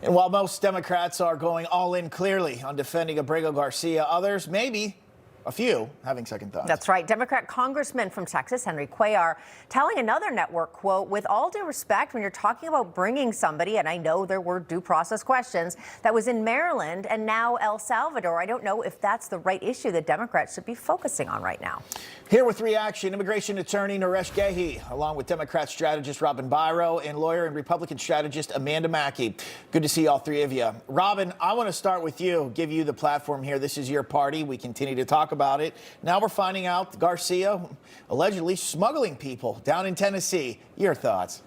And while most Democrats are going all in clearly on defending Abrego Garcia, others, maybe a few, having second thoughts. That's right. Democrat Congressman from Texas, Henry Cuellar, telling another network, quote, with all due respect, when you're talking about bringing somebody, and I know there were due process questions, that was in Maryland and now El Salvador, I don't know if that's the right issue that Democrats should be focusing on right now. Here with reaction, immigration attorney Naresh Gehi, along with Democrat strategist Robin Byro and lawyer and Republican strategist Amanda Mackey. Good to see all three of you. Robin, I want to start with you, give you the platform here. This is your party. We continue to talk about it. Now we're finding out Garcia allegedly smuggling people down in Tennessee. Your thoughts?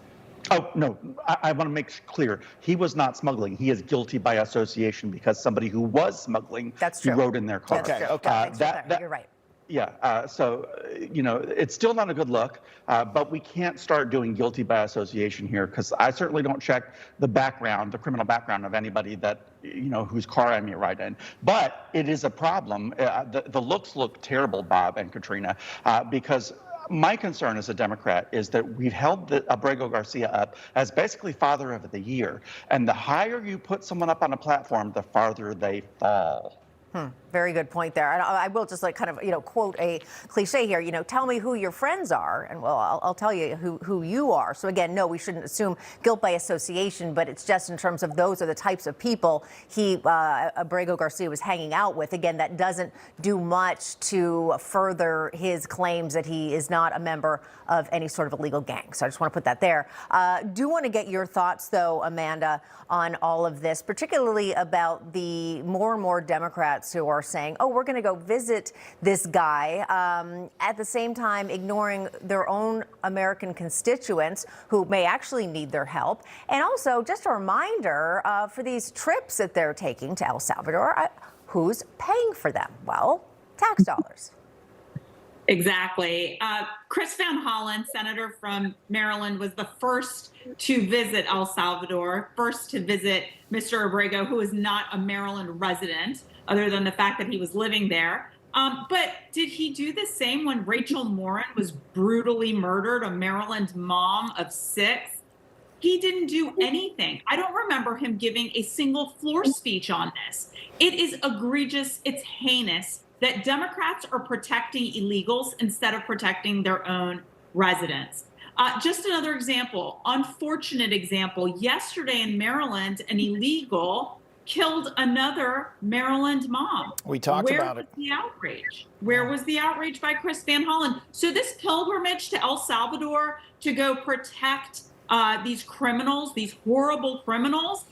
Oh, no, I want to make clear. He was not smuggling. He is guilty by association because somebody who was smuggling, That's true. he rode in their car. That's true. Okay. You're right. Yeah, so, it's still not a good look, but we can't start doing guilty by association here because I certainly don't check the criminal background of anybody that, whose car I may ride in. But it is a problem. The looks look terrible, Bob and Katrina, because my concern as a Democrat is that we've held Abrego Garcia up as basically Father of the Year. And the higher you put someone up on a platform, the farther they fall. Very good point there. And I will just quote a cliche here, tell me who your friends are. And well, I'll tell you who you are. So again, no, we shouldn't assume guilt by association, but it's just in terms of those are the types of people Abrego Garcia was hanging out with. Again, that doesn't do much to further his claims that he is not a member of any sort of illegal gang. So I just want to put that there. Do want to get your thoughts, though, Amanda, on all of this, particularly about the more and more Democrats who are saying, oh, we're going to go visit this guy, at the same time ignoring their own American constituents who may actually need their help. And also, just a reminder for these trips that they're taking to El Salvador, who's paying for them? Well, tax dollars. Exactly. Chris Van Hollen, senator from Maryland, was the first to visit El Salvador, first to visit Mr. Abrego, who is not a Maryland resident, other than the fact that he was living there. But did he do the same when Rachel Morin was brutally murdered, a Maryland mom of 6? He didn't do anything. I don't remember him giving a single floor speech on this. It is egregious. It's heinous that Democrats are protecting illegals instead of protecting their own residents. Just another example, unfortunate example. Yesterday in Maryland, an illegal killed another Maryland mom. We talked about it. Where was the outrage? Where was the outrage by Chris Van Hollen? So this pilgrimage to El Salvador to go protect these criminals, these horrible criminals,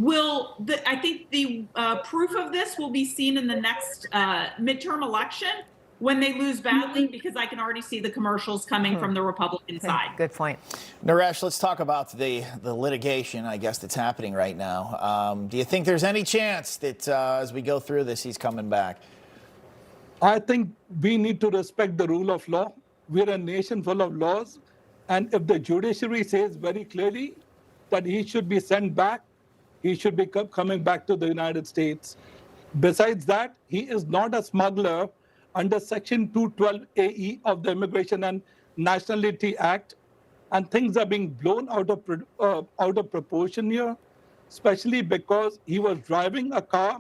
I think the proof of this will be seen in the next midterm election when they lose badly, because I can already see the commercials coming from the Republican side. Good point. Naresh, let's talk about the litigation, I guess, that's happening right now. Do you think there's any chance that as we go through this, he's coming back? I think we need to respect the rule of law. We're a nation full of laws. And if the judiciary says very clearly that he should be sent back, he should be coming back to the United States. Besides that, he is not a smuggler under Section 212AE of the Immigration and Nationality Act. And things are being blown out of proportion here, especially because he was driving a car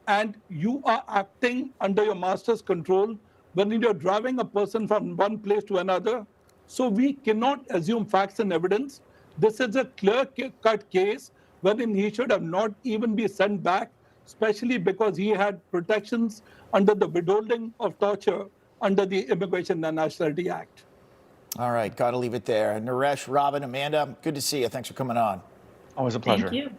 and you are acting under your master's control when you're driving a person from one place to another. So we cannot assume facts and evidence. This is a clear-cut case wherein he should have not even been sent back, especially because he had protections under the withholding of torture under the Immigration and Nationality Act. All right, got to leave it there. Naresh, Robin, Amanda, good to see you. Thanks for coming on. Always a pleasure. Thank you.